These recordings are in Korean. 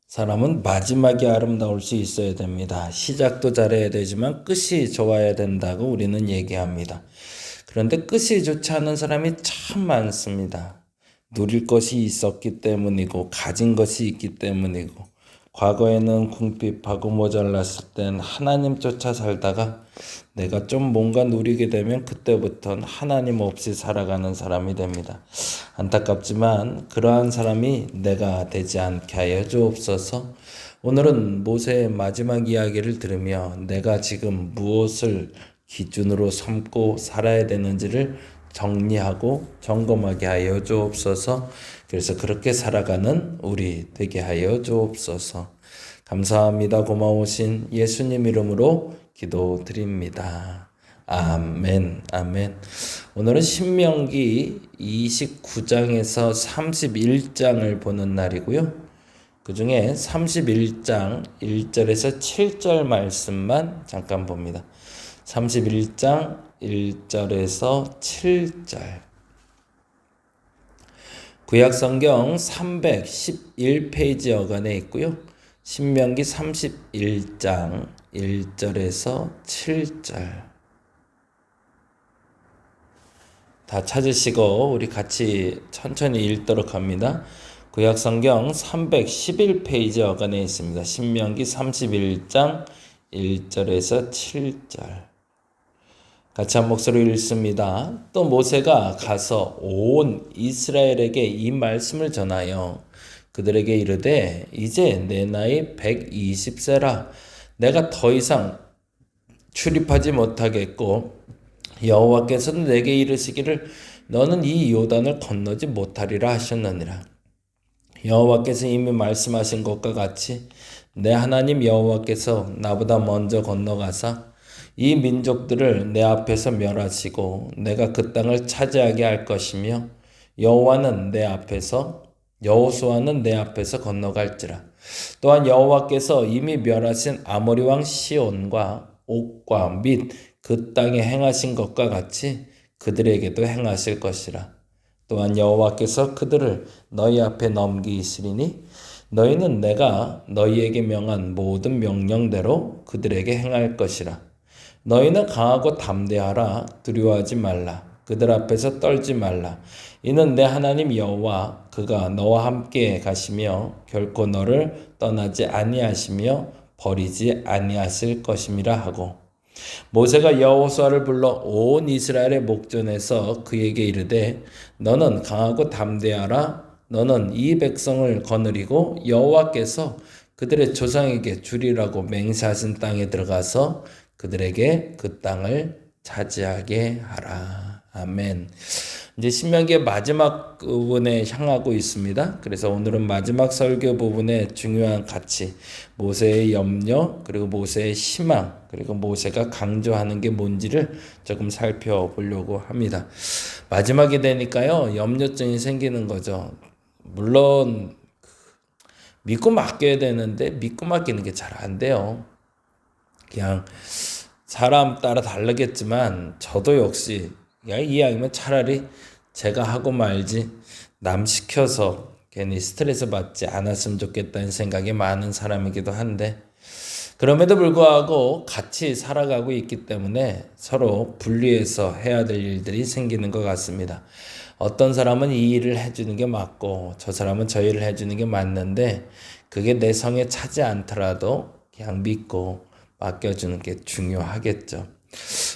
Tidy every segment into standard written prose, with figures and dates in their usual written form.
사람은 마지막이 아름다울 수 있어야 됩니다. 시작도 잘해야 되지만 끝이 좋아야 된다고 우리는 얘기합니다. 그런데 끝이 좋지 않은 사람이 참 많습니다. 누릴 것이 있었기 때문이고 가진 것이 있기 때문이고 과거에는 궁핍하고 모자랐을 땐 하나님 쫓아 살다가 내가 좀 뭔가 누리게 되면 그때부터는 하나님 없이 살아가는 사람이 됩니다. 안타깝지만 그러한 사람이 내가 되지 않게 하여 주옵소서. 오늘은 모세의 마지막 이야기를 들으며 내가 지금 무엇을 기준으로 삼고 살아야 되는지를 정리하고 점검하게 하여 주옵소서. 그래서 그렇게 살아가는 우리 되게 하여 주옵소서. 감사합니다. 고마우신 예수님 이름으로 기도드립니다. 아멘, 아멘. 오늘은 신명기 29장에서 31장을 보는 날이고요. 그 중에 31장 1절에서 7절 말씀만 잠깐 봅니다. 31장 1절에서 7절. 구약성경 311페이지 여간에 있고요. 신명기 31장 1절에서 7절. 다 찾으시고 우리 같이 천천히 읽도록 합니다. 구약성경 311페이지 여간에 있습니다. 신명기 31장 1절에서 7절. 같이 한 목소리로 읽습니다. 또 모세가 가서 온 이스라엘에게 이 말씀을 전하여 그들에게 이르되 이제 내 나이 120세라 내가 더 이상 출입하지 못하겠고 여호와께서는 내게 이르시기를 너는 이 요단을 건너지 못하리라 하셨느니라. 여호와께서 이미 말씀하신 것과 같이 내 하나님 여호와께서 나보다 먼저 건너가사 이 민족들을 내 앞에서 멸하시고 내가 그 땅을 차지하게 할 것이며 여호수아는 내 앞에서 건너갈지라. 또한 여호와께서 이미 멸하신 아모리 왕 시온과 옥과 및 그 땅에 행하신 것과 같이 그들에게도 행하실 것이라. 또한 여호와께서 그들을 너희 앞에 넘기시리니 너희는 내가 너희에게 명한 모든 명령대로 그들에게 행할 것이라. 너희는 강하고 담대하라. 두려워하지 말라. 그들 앞에서 떨지 말라. 이는 내 하나님 여호와 그가 너와 함께 가시며 결코 너를 떠나지 아니하시며 버리지 아니하실 것임이라 하고 모세가 여호수아를 불러 온 이스라엘의 목전에서 그에게 이르되 너는 강하고 담대하라. 너는 이 백성을 거느리고 여호와께서 그들의 조상에게 주리라고 맹세하신 땅에 들어가서 그들에게 그 땅을 차지하게 하라. 아멘. 이제 신명기의 마지막 부분에 향하고 있습니다. 그래서 오늘은 마지막 설교 부분의 중요한 가치, 모세의 염려, 그리고 모세의 희망, 그리고 모세가 강조하는 게 뭔지를 조금 살펴보려고 합니다. 마지막이 되니까요, 염려증이 생기는 거죠. 물론 믿고 맡겨야 되는데 믿고 맡기는 게 잘 안 돼요. 그냥 사람 따라 다르겠지만 저도 역시 이왕이면 차라리 제가 하고 말지 남 시켜서 괜히 스트레스 받지 않았으면 좋겠다는 생각이 많은 사람이기도 한데 그럼에도 불구하고 같이 살아가고 있기 때문에 서로 분리해서 해야 될 일들이 생기는 것 같습니다. 어떤 사람은 이 일을 해주는 게 맞고 저 사람은 저 일을 해주는 게 맞는데 그게 내 성에 차지 않더라도 그냥 믿고 맡겨주는 게 중요하겠죠.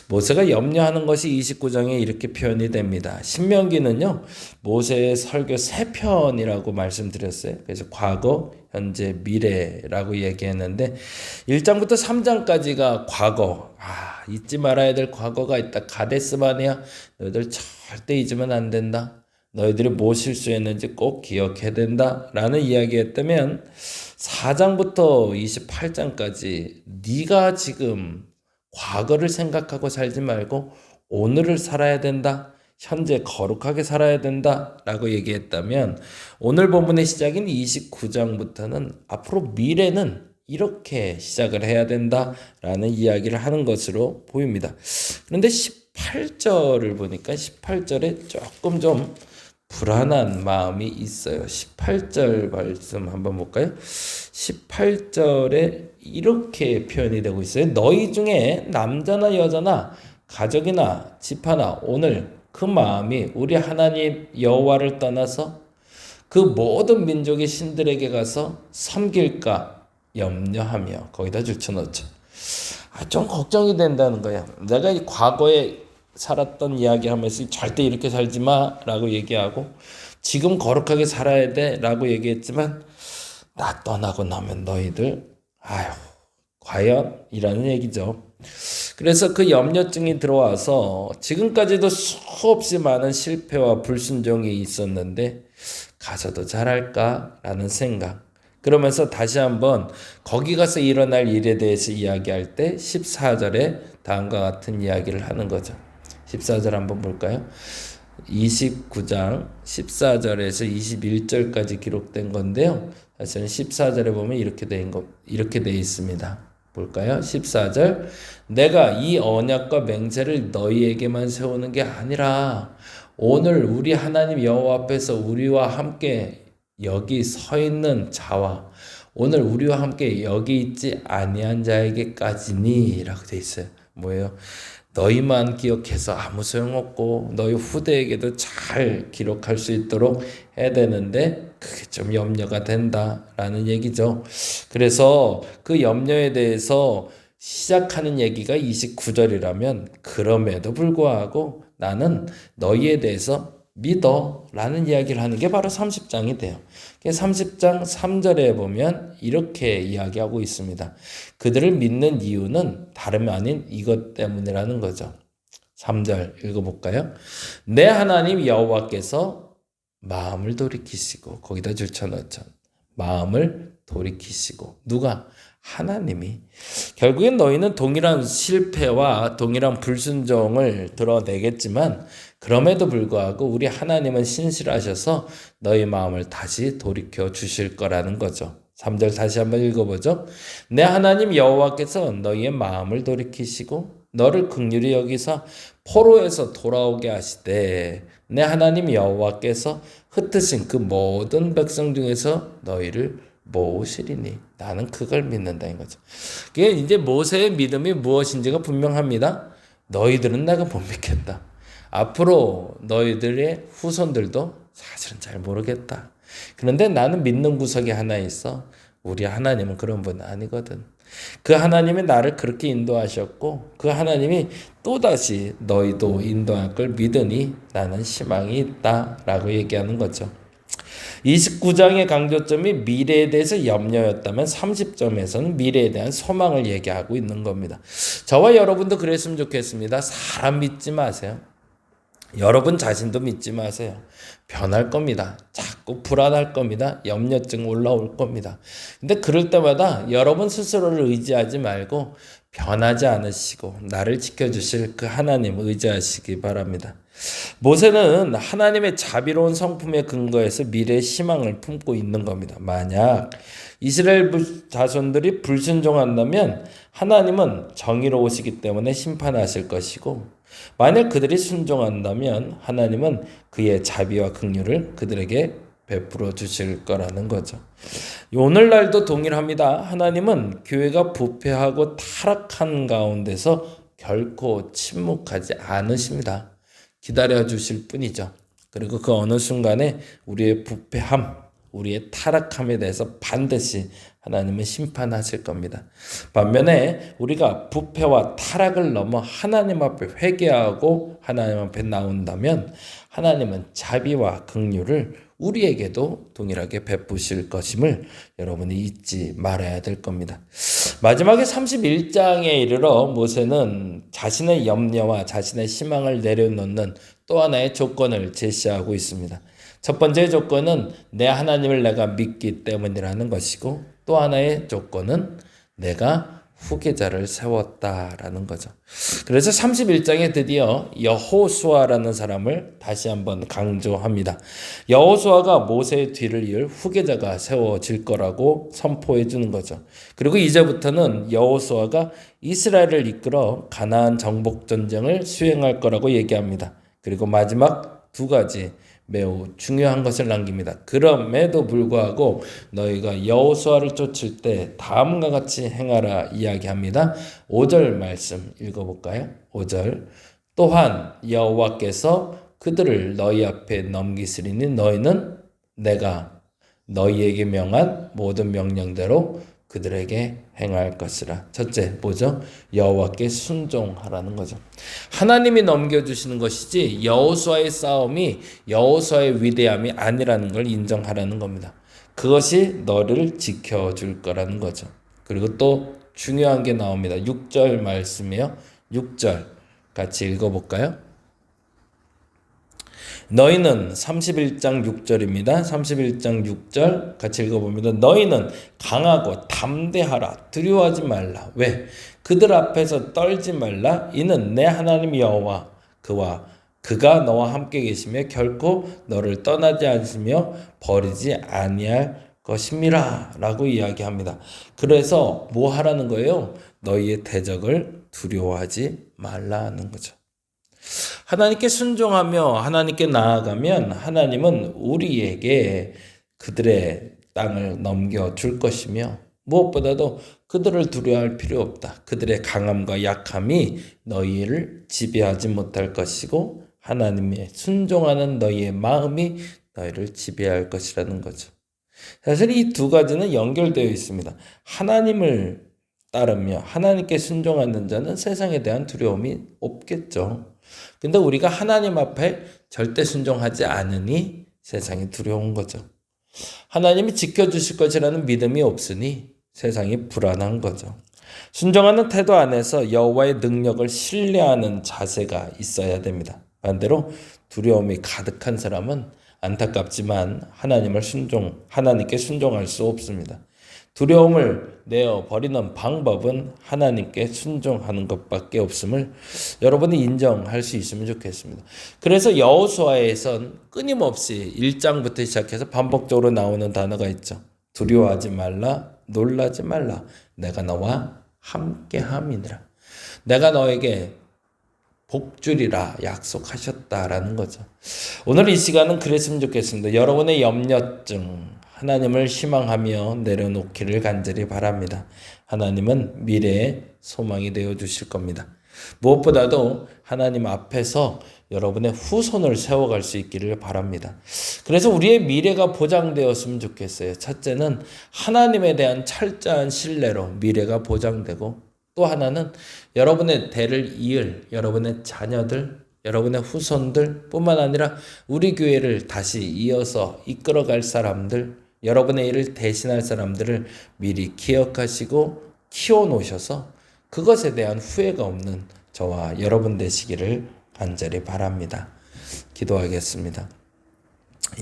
모세가 염려하는 것이 29장에 이렇게 표현이 됩니다. 신명기는요, 모세의 설교 3편이라고 말씀드렸어요. 그래서 과거, 현재, 미래라고 얘기했는데 1장부터 3장까지가 과거. 잊지 말아야 될 과거가 있다. 가데스바네아, 너희들 절대 잊으면 안 된다. 너희들이 뭐 실수했는지 꼭 기억해야 된다. 라는 이야기였다면 4장부터 28장까지 네가 지금 과거를 생각하고 살지 말고 오늘을 살아야 된다. 현재 거룩하게 살아야 된다. 라고 얘기했다면 오늘 본문의 시작인 29장부터는 앞으로 미래는 이렇게 시작을 해야 된다. 라는 이야기를 하는 것으로 보입니다. 그런데 18절을 보니까 18절에 조금 좀 불안한 마음이 있어요. 18절 말씀 한번 볼까요? 18절에 이렇게 표현이 되고 있어요. 너희 중에 남자나 여자나 가족이나 집하나 오늘 그 마음이 우리 하나님 여호와를 떠나서 그 모든 민족의 신들에게 가서 섬길까 염려하며 거기다 줄쳐넣죠. 좀 걱정이 된다는 거야. 내가 이 과거에 살았던 이야기 하면서 절대 이렇게 살지 마라고 얘기하고 지금 거룩하게 살아야 돼라고 얘기했지만 나 떠나고 나면 너희들 아휴 과연 이라는 얘기죠. 그래서 그 염려증이 들어와서 지금까지도 수없이 많은 실패와 불순종이 있었는데 가서도 잘할까라는 생각. 그러면서 다시 한번 거기 가서 일어날 일에 대해서 이야기할 때 14절에 다음과 같은 이야기를 하는 거죠. 14절 한번 볼까요? 29장 14절에서 21절까지 기록된 건데요. 사실은 14절에 보면 이렇게 돼 있습니다. 볼까요? 14절 내가 이 언약과 맹세를 너희에게만 세우는 게 아니라 오늘 우리 하나님 여호와 앞에서 우리와 함께 여기 서 있는 자와 오늘 우리와 함께 여기 있지 아니한 자에게까지니 라고 돼 있어요. 뭐예요? 너희만 기억해서 아무 소용없고 너희 후대에게도 잘 기록할 수 있도록 해야 되는데 그게 좀 염려가 된다라는 얘기죠. 그래서 그 염려에 대해서 시작하는 얘기가 29절이라면 그럼에도 불구하고 나는 너희에 대해서 믿어 라는 이야기를 하는 게 바로 30장이 돼요. 30장 3절에 보면 이렇게 이야기하고 있습니다. 그들을 믿는 이유는 다름 아닌 이것 때문이라는 거죠. 3절 읽어볼까요? 내 하나님 여호와께서 마음을 돌이키시고 거기다 줄쳐넣죠. 마음을 돌이키시고 누가? 하나님이. 결국엔 너희는 동일한 실패와 동일한 불순종을 드러내겠지만 그럼에도 불구하고 우리 하나님은 신실하셔서 너희 마음을 다시 돌이켜 주실 거라는 거죠. 3절 다시 한번 읽어보죠. 내 하나님 여호와께서 너희의 마음을 돌이키시고 너를 긍휼히 여기사 포로에서 돌아오게 하시되 내 하나님 여호와께서 흩으신 그 모든 백성 중에서 너희를 모으시리니 나는 그걸 믿는다 인 거죠. 이게 이제 모세의 믿음이 무엇인지가 분명합니다. 너희들은 내가 못 믿겠다. 앞으로 너희들의 후손들도 사실은 잘 모르겠다. 그런데 나는 믿는 구석이 하나 있어. 우리 하나님은 그런 분 아니거든. 그 하나님이 나를 그렇게 인도하셨고 그 하나님이 또다시 너희도 인도할 걸 믿으니 나는 희망이 있다라고 얘기하는 거죠. 29장의 강조점이 미래에 대해서 염려였다면 30점에서는 미래에 대한 소망을 얘기하고 있는 겁니다. 저와 여러분도 그랬으면 좋겠습니다. 사람 믿지 마세요. 여러분 자신도 믿지 마세요. 변할 겁니다. 자꾸 불안할 겁니다. 염려증 올라올 겁니다. 근데 그럴 때마다 여러분 스스로를 의지하지 말고 변하지 않으시고 나를 지켜주실 그 하나님 의지하시기 바랍니다. 모세는 하나님의 자비로운 성품에 근거해서 미래의 희망을 품고 있는 겁니다. 만약 이스라엘 자손들이 불순종한다면 하나님은 정의로우시기 때문에 심판하실 것이고 만약 그들이 순종한다면 하나님은 그의 자비와 긍휼을 그들에게 베풀어 주실 거라는 거죠. 오늘날도 동일합니다. 하나님은 교회가 부패하고 타락한 가운데서 결코 침묵하지 않으십니다. 기다려 주실 뿐이죠. 그리고 그 어느 순간에 우리의 부패함, 우리의 타락함에 대해서 반드시 하나님은 심판하실 겁니다. 반면에 우리가 부패와 타락을 넘어 하나님 앞에 회개하고 하나님 앞에 나온다면 하나님은 자비와 긍휼을 우리에게도 동일하게 베푸실 것임을 여러분이 잊지 말아야 될 겁니다. 마지막에 31장에 이르러 모세는 자신의 염려와 자신의 희망을 내려놓는 또 하나의 조건을 제시하고 있습니다. 첫 번째 조건은 내 하나님을 내가 믿기 때문이라는 것이고 또 하나의 조건은 내가 후계자를 세웠다라는 거죠. 그래서 31장에 드디어 여호수아라는 사람을 다시 한번 강조합니다. 여호수아가 모세의 뒤를 이을 후계자가 세워질 거라고 선포해 주는 거죠. 그리고 이제부터는 여호수아가 이스라엘을 이끌어 가나안 정복 전쟁을 수행할 거라고 얘기합니다. 그리고 마지막 두 가지 매우 중요한 것을 남깁니다. 그럼에도 불구하고 너희가 여호수아를 쫓을 때 다음과 같이 행하라 이야기합니다. 5절 말씀 읽어볼까요? 5절 또한 여호와께서 그들을 너희 앞에 넘기시리니 너희는 내가 너희에게 명한 모든 명령대로 그들에게 행할 것이라. 첫째 뭐죠? 여호와께 순종하라는 거죠. 하나님이 넘겨주시는 것이지 여호수아의 싸움이 여호수아의 위대함이 아니라는 걸 인정하라는 겁니다. 그것이 너를 지켜줄 거라는 거죠. 그리고 또 중요한 게 나옵니다. 6절 말씀이에요. 6절 같이 읽어볼까요? 너희는 31장 6절입니다. 31장 6절 같이 읽어봅니다. 너희는 강하고 담대하라. 두려워하지 말라. 왜? 그들 앞에서 떨지 말라. 이는 내 하나님 여호와 그가 너와 함께 계시며 결코 너를 떠나지 않으시며 버리지 아니할 것임이라 라고 이야기합니다. 그래서 뭐 하라는 거예요? 너희의 대적을 두려워하지 말라는 거죠. 하나님께 순종하며 하나님께 나아가면 하나님은 우리에게 그들의 땅을 넘겨줄 것이며 무엇보다도 그들을 두려워할 필요 없다. 그들의 강함과 약함이 너희를 지배하지 못할 것이고 하나님의 순종하는 너희의 마음이 너희를 지배할 것이라는 거죠. 사실 이 두 가지는 연결되어 있습니다. 하나님을 따르며 하나님께 순종하는 자는 세상에 대한 두려움이 없겠죠. 근데 우리가 하나님 앞에 절대 순종하지 않으니 세상이 두려운 거죠. 하나님이 지켜주실 것이라는 믿음이 없으니 세상이 불안한 거죠. 순종하는 태도 안에서 여호와의 능력을 신뢰하는 자세가 있어야 됩니다. 반대로 두려움이 가득한 사람은 안타깝지만 하나님께 순종할 수 없습니다. 두려움을 내어버리는 방법은 하나님께 순종하는 것밖에 없음을 여러분이 인정할 수 있으면 좋겠습니다. 그래서 여호수아에선 끊임없이 1장부터 시작해서 반복적으로 나오는 단어가 있죠. 두려워하지 말라, 놀라지 말라, 내가 너와 함께함이니라. 내가 너에게 복주리라 약속하셨다라는 거죠. 오늘 이 시간은 그랬으면 좋겠습니다. 여러분의 염려증, 하나님을 희망하며 내려놓기를 간절히 바랍니다. 하나님은 미래의 소망이 되어 주실 겁니다. 무엇보다도 하나님 앞에서 여러분의 후손을 세워갈 수 있기를 바랍니다. 그래서 우리의 미래가 보장되었으면 좋겠어요. 첫째는 하나님에 대한 철저한 신뢰로 미래가 보장되고, 또 하나는 여러분의 대를 이을 여러분의 자녀들, 여러분의 후손들 뿐만 아니라 우리 교회를 다시 이어서 이끌어갈 사람들, 여러분의 일을 대신할 사람들을 미리 기억하시고 키워놓으셔서 그것에 대한 후회가 없는 저와 여러분 되시기를 간절히 바랍니다. 기도하겠습니다.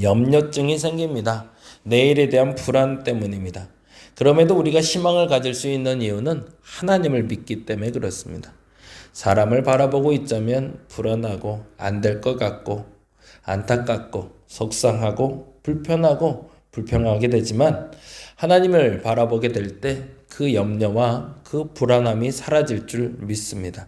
염려증이 생깁니다. 내일에 대한 불안 때문입니다. 그럼에도 우리가 희망을 가질 수 있는 이유는 하나님을 믿기 때문에 그렇습니다. 사람을 바라보고 있자면 불안하고 안 될 것 같고 안타깝고 속상하고 불평하게 되지만 하나님을 바라보게 될 때 그 염려와 그 불안함이 사라질 줄 믿습니다.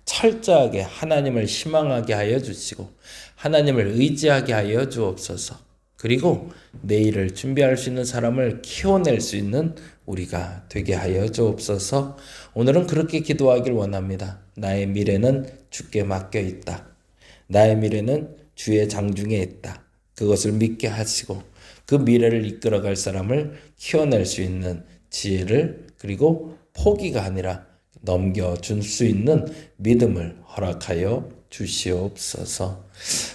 철저하게 하나님을 희망하게 하여 주시고 하나님을 의지하게 하여 주옵소서. 그리고 내일을 준비할 수 있는 사람을 키워낼 수 있는 우리가 되게 하여 주옵소서. 오늘은 그렇게 기도하길 원합니다. 나의 미래는 주께 맡겨 있다. 나의 미래는 주의 장중에 있다. 그것을 믿게 하시고 그 미래를 이끌어갈 사람을 키워낼 수 있는 지혜를, 그리고 포기가 아니라 넘겨줄 수 있는 믿음을 허락하여 주시옵소서.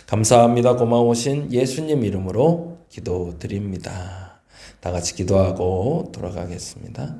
감사합니다. 고마우신 예수님 이름으로 기도드립니다. 다 같이 기도하고 돌아가겠습니다.